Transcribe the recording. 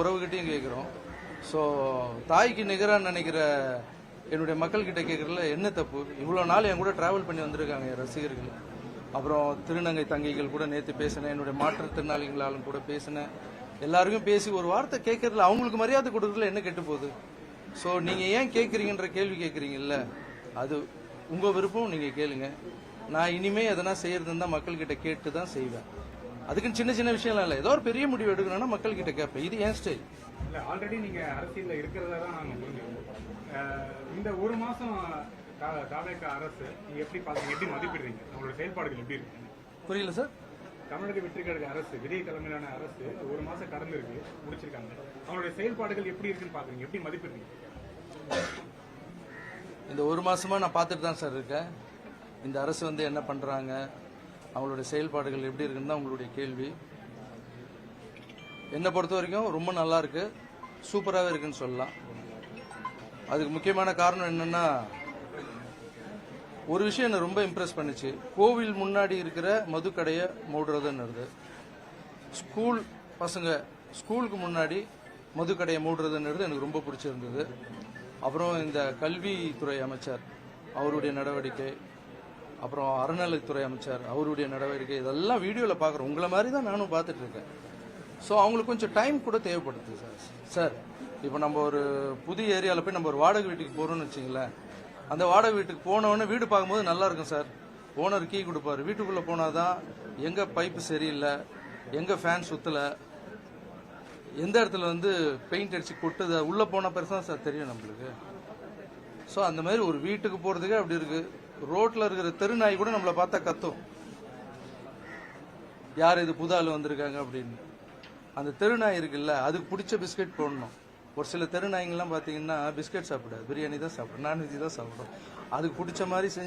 உறவுகிட்டையும் கேட்குறோம். ஸோ தாய்க்கு நிகராக நினைக்கிற என்னுடைய மக்கள்கிட்ட கேட்குறதுல என்ன தப்பு? இவ்வளோ நாள் என் கூட டிராவல் பண்ணி வந்திருக்காங்க என் ரசிகர்கள். அப்புறம் திருநங்கை தங்கைகள் கூட நேற்று பேசினேன், என்னுடைய மாற்றுத்திறனாளிகளாலும் கூட பேசினேன். எல்லாருக்கும் பேசி ஒரு வார்த்தை கேட்கறதுல அவங்களுக்கு மரியாதை கொடுக்கறதுல என்ன கெட்டு போகுது? ஸோ நீங்கள் ஏன் கேட்குறீங்கன்ற கேள்வி கேட்குறீங்கல்ல, அது உங்கள் விருப்பம், நீங்கள் கேளுங்க. நான் இனிமே எதனா செய்யறதுன்னா மக்கள்கிட்ட கேட்டு தான் செய்வேன். அதுக்குன்னு சின்ன சின்ன விஷயம்லாம் இல்லை, ஏதோ ஒரு பெரிய முடிவு எடுக்கணும்னா மக்கள்கிட்ட கேட்பேன். இது ஏன் ஸ்டைல் இல்லை. ஆல்ரெடி நீங்கள் அரசியலில் இருக்கிறதா தான் நாங்கள் புரிஞ்சுக்கணும். இந்த ஒரு மாதம் தாவேக அரசு நீங்கள் எப்படி பார்க்குறீங்க, எப்படி மதிப்பிடுறீங்க, அவங்களோட செயல்பாடுகள் எப்படி இருக்கு? புரியல சார். தமிழக வெற்றி கழக அரசு, விஜய் தலைமையிலான அரசு ஒரு மாதம் கடந்து இருக்கு, முடிச்சிருக்காங்க. அவங்களுடைய செயல்பாடுகள் எப்படி இருக்குன்னு பார்க்குறீங்க, எப்படி மதிப்பிடுறீங்க? இந்த ஒரு மாசமா நான் பார்த்துட்டு தான் சார் இருக்கேன். இந்த அரசு வந்து என்ன பண்றாங்க, அவங்களுடைய செயல்பாடுகள் எப்படி இருக்குன்னு தான் உங்களுடைய கேள்வி. என்னை பொறுத்த வரைக்கும் ரொம்ப நல்லா இருக்கு, சூப்பராகவே இருக்குன்னு சொல்லலாம். அதுக்கு முக்கியமான காரணம் என்னன்னா, ஒரு விஷயம் என்ன ரொம்ப இம்ப்ரெஸ் பண்ணுச்சு. கோவில் முன்னாடி இருக்கிற மதுக்கடையை மூடுறதுன்னு, ஸ்கூல் பசங்க ஸ்கூலுக்கு முன்னாடி மதுக்கடையை மூடுறதுன்னு எனக்கு ரொம்ப பிடிச்சிருந்தது. அப்புறம் இந்த கல்வித்துறை அமைச்சர் அவருடைய நடவடிக்கை, அப்புறம் அறநிலைத்துறை அமைச்சர் அவருடைய நடவடிக்கை, இதெல்லாம் வீடியோவில் பார்க்குறோம். உங்களை மாதிரி தான் நானும் பார்த்துட்டு இருக்கேன். ஸோ அவங்களுக்கு கொஞ்சம் டைம் கூட தேவைப்படுது சார். இப்போ நம்ம ஒரு புதிய ஏரியாவில் போய் நம்ம ஒரு வாடகை வீட்டுக்கு போகிறோம்னு வச்சிங்களேன், அந்த வாடகை வீட்டுக்கு போனவொடனே வீடு பார்க்கும்போது நல்லா இருக்கும் சார். ஓனர் கீ கொடுப்பாரு, வீட்டுக்குள்ளே போனால் தான் எங்கே பைப்பு சரியில்லை, எங்கே ஃபேன் சுற்றலை, எந்த இடத்துல வந்து பெயிண்ட் அடிச்சு கொட்டுது, உள்ளே போன பெருசா சார் தெரியும் நம்மளுக்கு. ஸோ அந்த மாதிரி ஒரு வீட்டுக்கு போகிறதுக்கே அப்படி இருக்கு. ரோட்டில் இருக்கிற தெருநாய் கூட நம்மளை பார்த்தா கத்தும், யார் இது புது ஆள் வந்திருக்காங்க அப்படின்னு. அந்த தெருநாய் இருக்குல்ல, அதுக்கு பிடிச்ச பிஸ்கெட் போடணும். ஒரு சில தெருநாய்ங்கெல்லாம் பார்த்தீங்கன்னா பிஸ்கெட் சாப்பிடாது, பிரியாணி தான் சாப்பிடும், நான்வெஜ் தான் சாப்பிடும். அதுக்கு பிடிச்ச மாதிரி செஞ்சு